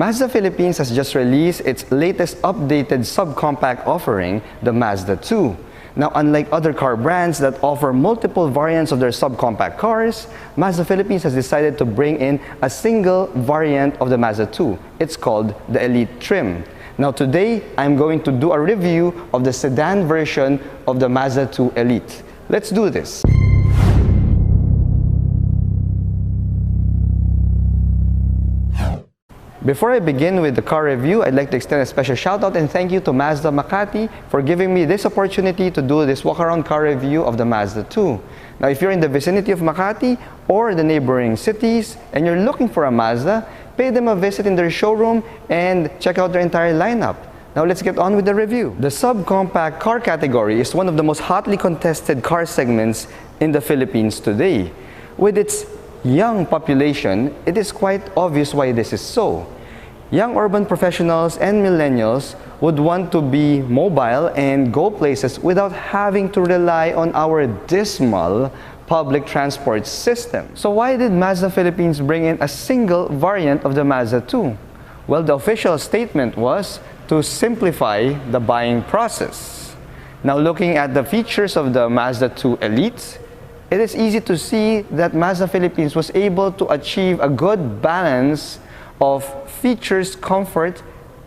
Mazda Philippines has just released its latest updated subcompact offering, the Mazda 2. Now, unlike other car brands that offer multiple variants of their subcompact cars, Mazda Philippines has decided to bring in a single variant of the Mazda 2. It's called the Elite trim. Now today, I'm going to do a review of the sedan version of the Mazda 2 Elite. Let's do this. Before I begin with the car review, I'd like to extend a special shout out and thank you to Mazda Makati for giving me this opportunity to do this walk-around car review of the Mazda 2. Now, if you're in the vicinity of Makati or the neighboring cities and you're looking for a Mazda, pay them a visit in their showroom and check out their entire lineup. Now let's get on with the review. The subcompact car category is one of the most hotly contested car segments in the Philippines today. With its young population, it is quite obvious why this is so. Young urban professionals and millennials would want to be mobile and go places without having to rely on our dismal public transport system. So why did Mazda Philippines bring in a single variant of the Mazda 2? Well, the official statement was to simplify the buying process. Now, looking at the features of the Mazda 2 Elite, it is easy to see that Mazda Philippines was able to achieve a good balance of features, comfort,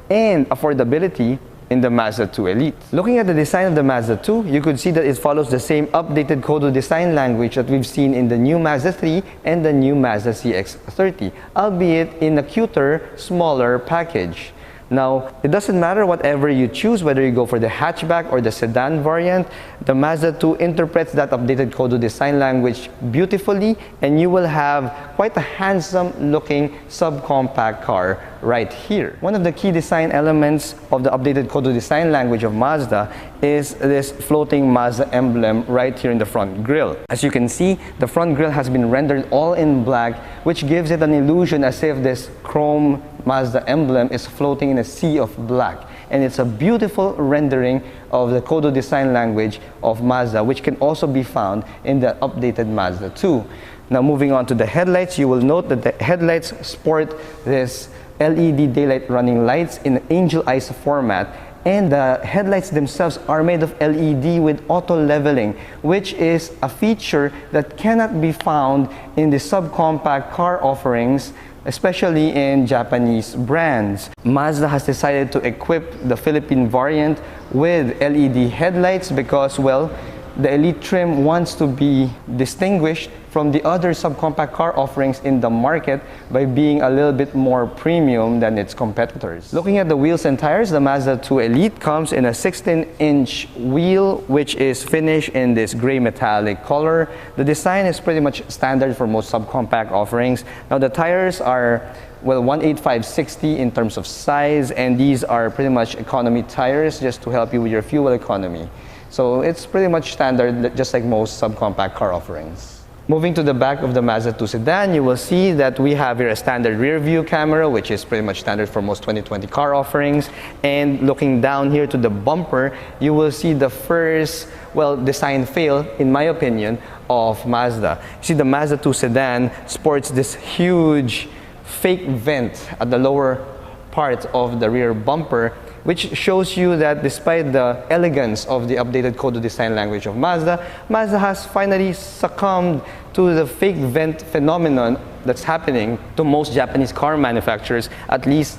and affordability in the Mazda 2 Elite. Looking at the design of the Mazda 2, you could see that it follows the same updated Kodo design language that we've seen in the new Mazda 3 and the new Mazda CX-30, albeit in a cuter, smaller package. Now, it doesn't matter whatever you choose, whether you go for the hatchback or the sedan variant, the Mazda 2 interprets that updated Kodo design language beautifully, and you will have quite a handsome looking subcompact car right here. One of the key design elements of the updated Kodo design language of Mazda is this floating Mazda emblem right here in the front grille. As you can see, the front grille has been rendered all in black, which gives it an illusion as if this chrome Mazda emblem is floating in a sea of black. And it's a beautiful rendering of the Kodo design language of Mazda, which can also be found in the updated Mazda 2. Now, moving on to the headlights, you will note that the headlights sport this LED daylight running lights in angel eyes format, and the headlights themselves are made of LED with auto leveling, which is a feature that cannot be found in the subcompact car offerings, especially in Japanese brands. Mazda has decided to equip the Philippine variant with LED headlights because, well, the Elite trim wants to be distinguished from the other subcompact car offerings in the market by being a little bit more premium than its competitors. Looking at the wheels and tires, the Mazda 2 Elite comes in a 16-inch wheel, which is finished in this gray metallic color. The design is pretty much standard for most subcompact offerings. Now, the tires are, well, 185/60 in terms of size, and these are pretty much economy tires just to help you with your fuel economy. So it's pretty much standard, just like most subcompact car offerings. Moving to the back of the Mazda 2 sedan, you will see that we have here a standard rear view camera, which is pretty much standard for most 2020 car offerings. And looking down here to the bumper, you will see the first, well, design fail, in my opinion, of Mazda. You see, the Mazda 2 sedan sports this huge fake vent at the lower part of the rear bumper, which shows you that despite the elegance of the updated Kodo design language of Mazda, Mazda has finally succumbed to the fake vent phenomenon that's happening to most Japanese car manufacturers, at least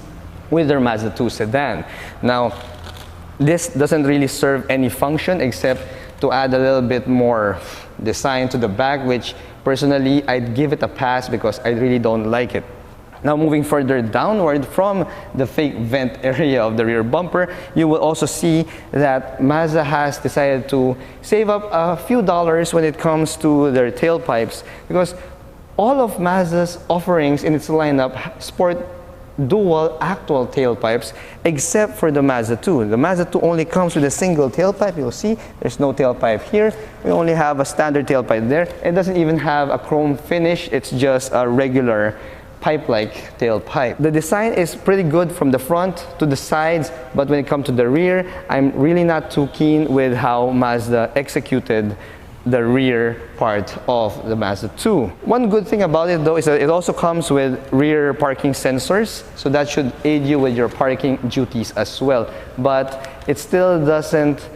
with their Mazda 2 sedan. Now, this doesn't really serve any function except to add a little bit more design to the back, which personally I'd give it a pass because I really don't like it. Now, moving further downward from the fake vent area of the rear bumper, you will also see that Mazda has decided to save up a few dollars when it comes to their tailpipes, because all of Mazda's offerings in its lineup sport dual actual tailpipes except for the Mazda 2. The Mazda 2 only comes with a single tailpipe. You'll see there's no tailpipe here. We only have a standard tailpipe there. It doesn't even have a chrome finish. It's just a regular pipe-like tailpipe. The design is pretty good from the front to the sides, but when it comes to the rear, I'm really not too keen with how Mazda executed the rear part of the Mazda 2. One good thing about it though is that it also comes with rear parking sensors, so that should aid you with your parking duties as well. But it still doesn't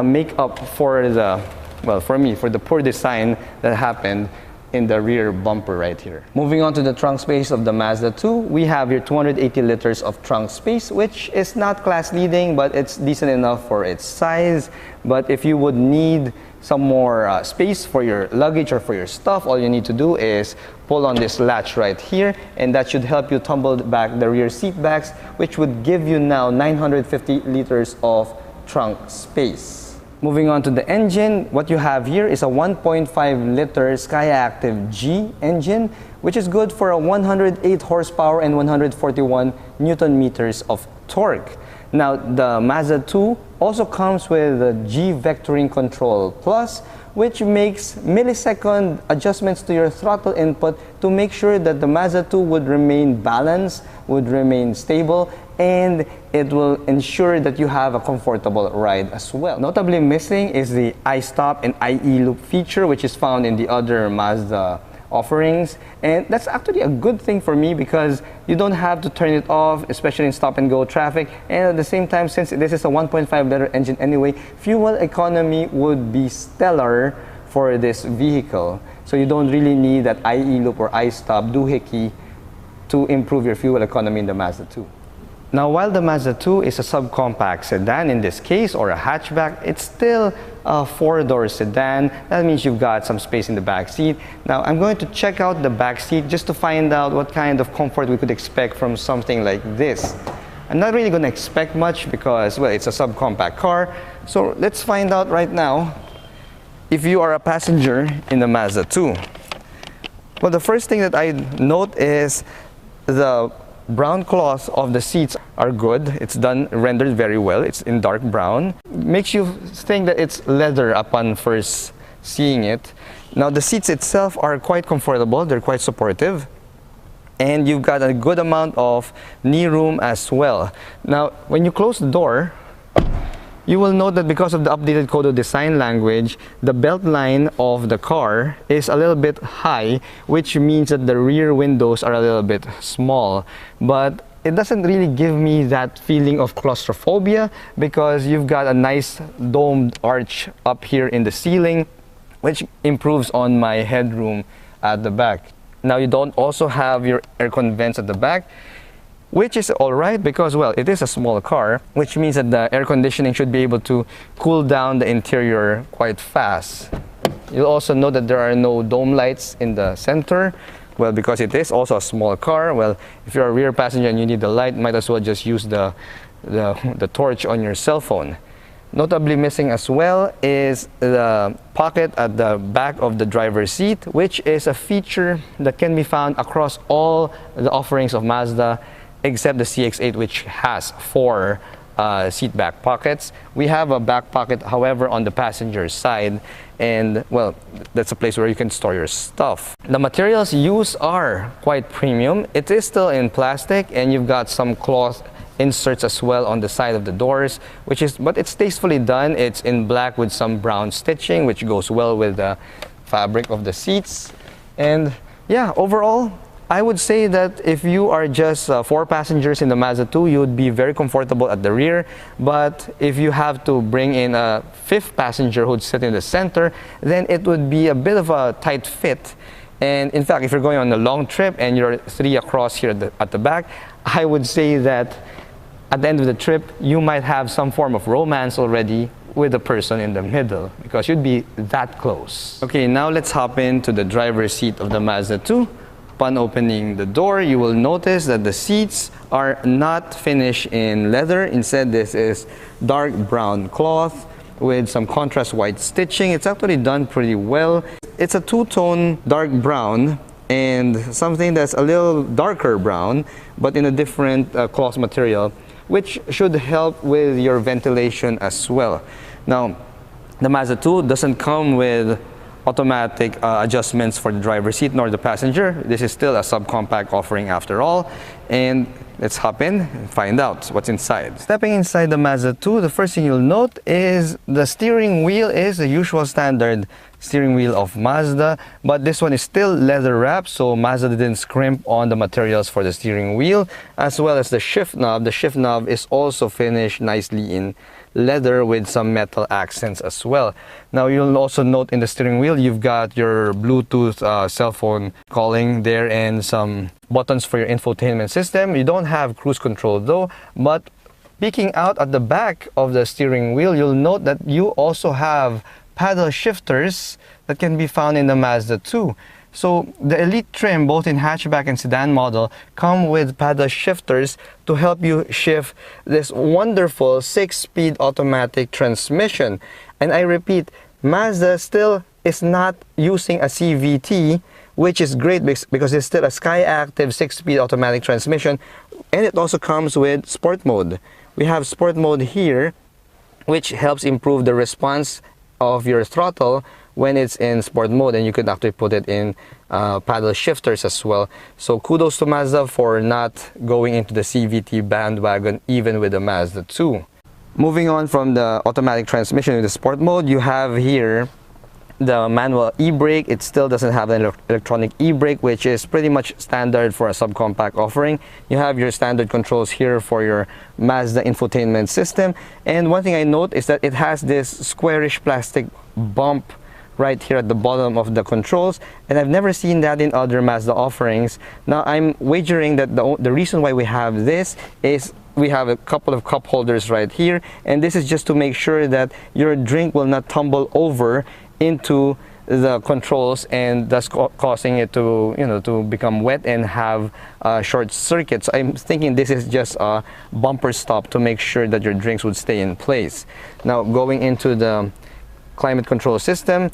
make up for the, well, for me, for the poor design that happened in the rear bumper right here. Moving on to the trunk space of the Mazda 2, we have your 280 liters of trunk space, which is not class leading, but it's decent enough for its size. But if you would need some more space for your luggage or for your stuff, all you need to do is pull on this latch right here, and that should help you tumble back the rear seat backs, which would give you now 950 liters of trunk space. Moving on to the engine, what you have here is a 1.5 liter Skyactiv G engine, which is good for a 108 horsepower and 141 Newton meters of torque. Now, the Mazda 2 also comes with the G Vectoring Control Plus, which makes millisecond adjustments to your throttle input to make sure that the Mazda 2 would remain balanced, would remain stable, and it will ensure that you have a comfortable ride as well. Notably missing is the iStop and IE loop feature, which is found in the other Mazda offerings, and that's actually a good thing for me because you don't have to turn it off, especially in stop and go traffic. And at the same time, since this is a 1.5 liter engine anyway, fuel economy would be stellar for this vehicle, so you don't really need that IE loop or iStop doohickey to improve your fuel economy in the Mazda 2. Now, while the Mazda 2 is a subcompact sedan in this case, or a hatchback, it's still a four-door sedan. That means you've got some space in the back seat. Now, I'm going to check out the back seat just to find out what kind of comfort we could expect from something like this. I'm not really going to expect much because, well, it's a subcompact car. So let's find out right now if you are a passenger in the Mazda 2. Well, the first thing that I note is the brown cloth of the seats are good. It's done, rendered very well. It's in dark brown. Makes you think that it's leather upon first seeing it. Now, the seats itself are quite comfortable. They're quite supportive. And you've got a good amount of knee room as well. Now, when you close the door, you will note that because of the updated Kodo design language, the belt line of the car is a little bit high, which means that the rear windows are a little bit small. But it doesn't really give me that feeling of claustrophobia because you've got a nice domed arch up here in the ceiling, which improves on my headroom at the back. Now, you don't also have your aircon vents at the back, which is alright because, well, it is a small car, which means that the air conditioning should be able to cool down the interior quite fast. You'll also note that there are no dome lights in the center. Well, because it is also a small car, well, if you're a rear passenger and you need the light, might as well just use the torch on your cell phone. Notably missing as well is the pocket at the back of the driver's seat, which is a feature that can be found across all the offerings of Mazda, except the CX-8, which has 4 seat back pockets. We have a back pocket, however, on the passenger side, and, well, that's a place where you can store your stuff. The materials used are quite premium. It is still in plastic, and you've got some cloth inserts as well on the side of the doors, but it's tastefully done. It's in black with some brown stitching, which goes well with the fabric of the seats. And yeah, overall, I would say that if you are just 4 passengers in the Mazda 2, you would be very comfortable at the rear. But if you have to bring in a 5th passenger who'd sit in the center, then it would be a bit of a tight fit. And in fact, if you're going on a long trip and you're 3 across here at the back, I would say that at the end of the trip, you might have some form of romance already with the person in the middle because you'd be that close. Okay, now let's hop into the driver's seat of the Mazda 2. Upon opening the door, you will notice that the seats are not finished in leather. Instead, this is dark brown cloth with some contrast white stitching. It's actually done pretty well. It's a 2-tone dark brown and something that's a little darker brown, but in a different cloth material, which should help with your ventilation as well. Now, the Mazda 2 doesn't come with automatic adjustments for the driver's seat nor the passenger. This is still a subcompact offering after all. And let's hop in and find out what's inside. Stepping inside the Mazda 2, the first thing you'll note is the steering wheel is the usual standard steering wheel of Mazda, but this one is still leather wrapped, so Mazda didn't scrimp on the materials for the steering wheel, as well as the shift knob. The shift knob is also finished nicely in leather with some metal accents as well. Now you'll also note in the steering wheel you've got your Bluetooth cell phone calling there and some buttons for your infotainment system. You don't have cruise control though, but peeking out at the back of the steering wheel, you'll note that you also have paddle shifters that can be found in the Mazda 2. So the Elite trim, both in hatchback and sedan model, come with paddle shifters to help you shift this wonderful 6-speed automatic transmission. And I repeat, Mazda still is not using a CVT, which is great because it's still a Sky-active 6-speed automatic transmission, and it also comes with sport mode. We have sport mode here, which helps improve the response of your throttle when it's in sport mode, and you could actually put it in paddle shifters as well. So kudos to Mazda for not going into the CVT bandwagon even with the Mazda 2. Moving on from the automatic transmission with the sport mode, you have here the manual e-brake. It still doesn't have an electronic e-brake, which is pretty much standard for a subcompact offering. You have your standard controls here for your Mazda infotainment system, and one thing I note is that it has this squarish plastic bump right here at the bottom of the controls, and I've never seen that in other Mazda offerings. Now I'm wagering that the reason why we have this is we have a couple of cup holders right here, and this is just to make sure that your drink will not tumble over into the controls and thus causing it to, to become wet and have short circuits. So I'm thinking this is just a bumper stop to make sure that your drinks would stay in place. Now going into the climate control system,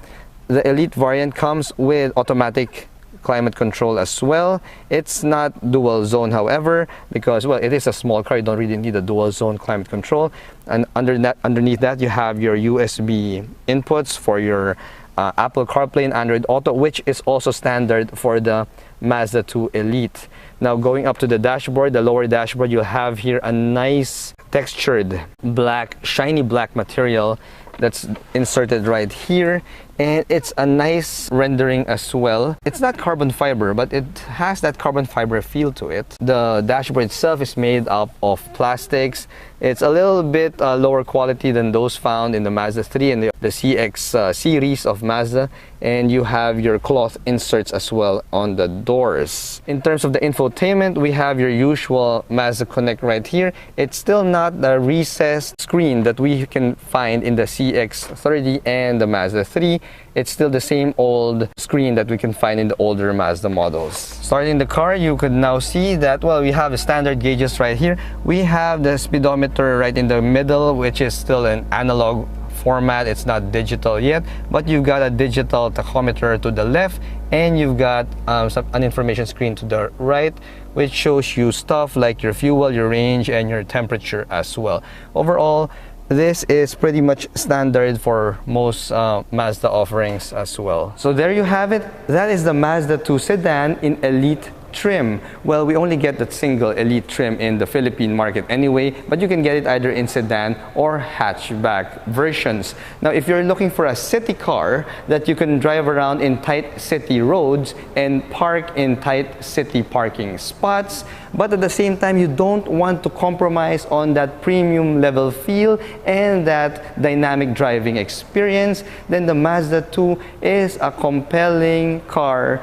the Elite variant comes with automatic climate control as well. It's not dual zone, however, because, well, it is a small car. You don't really need a dual zone climate control. And underneath that, you have your USB inputs for your Apple CarPlay and Android Auto, which is also standard for the Mazda 2 Elite. Now going up to the dashboard, the lower dashboard, you'll have here a nice textured black, shiny black material that's inserted right here, and it's a nice rendering as well. It's not carbon fiber, but it has that carbon fiber feel to it. The dashboard itself is made up of plastics. It's a little bit lower quality than those found in the Mazda 3 and the CX series of Mazda, and you have your cloth inserts as well on the doors. In terms of the infotainment, we have your usual Mazda Connect right here. It's still not the recessed screen that we can find in the CX-30 and the Mazda 3. It's still the same old screen that we can find in the older Mazda models. Starting the car, you could now see that, well, we have the standard gauges right here. We have the speedometer right in the middle, which is still an analog format. It's not digital yet, but you've got a digital tachometer to the left, and you've got an information screen to the right, which shows you stuff like your fuel, your range, and your temperature as well. Overall, this is pretty much standard for most Mazda offerings as well. So there you have it. That is the Mazda 2 sedan in Elite trim. Well, we only get that single Elite trim in the Philippine market anyway, but you can get it either in sedan or hatchback versions. Now, if you're looking for a city car that you can drive around in tight city roads and park in tight city parking spots, but at the same time you don't want to compromise on that premium level feel and that dynamic driving experience, then the Mazda 2 is a compelling car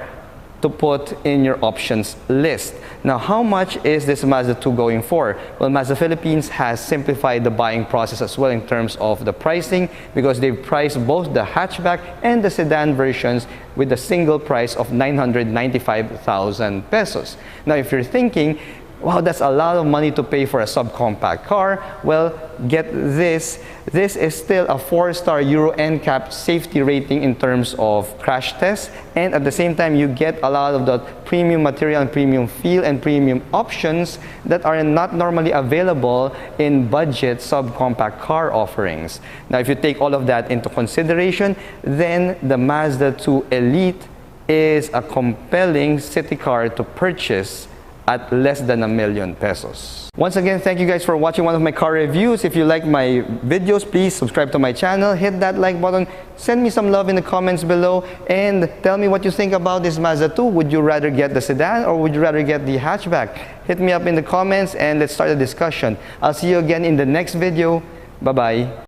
to put in your options list. Now, how much is this Mazda 2 going for? Well, Mazda Philippines has simplified the buying process as well in terms of the pricing, because they've priced both the hatchback and the sedan versions with a single price of 995,000 pesos. Now, if you're thinking, wow, that's a lot of money to pay for a subcompact car, well, get this. This is still a 4-star Euro NCAP safety rating in terms of crash tests, and at the same time you get a lot of the premium material and premium feel and premium options that are not normally available in budget subcompact car offerings. Now, if you take all of that into consideration, then the Mazda 2 Elite is a compelling city car to purchase at less than ₱1,000,000. Once again, thank you guys for watching one of my car reviews. If you like my videos, please subscribe to my channel, hit that like button, send me some love in the comments below, and tell me what you think about this Mazda 2. Would you rather get the sedan or would you rather get the hatchback? Hit me up in the comments and let's start the discussion. I'll see you again in the next video. Bye-bye.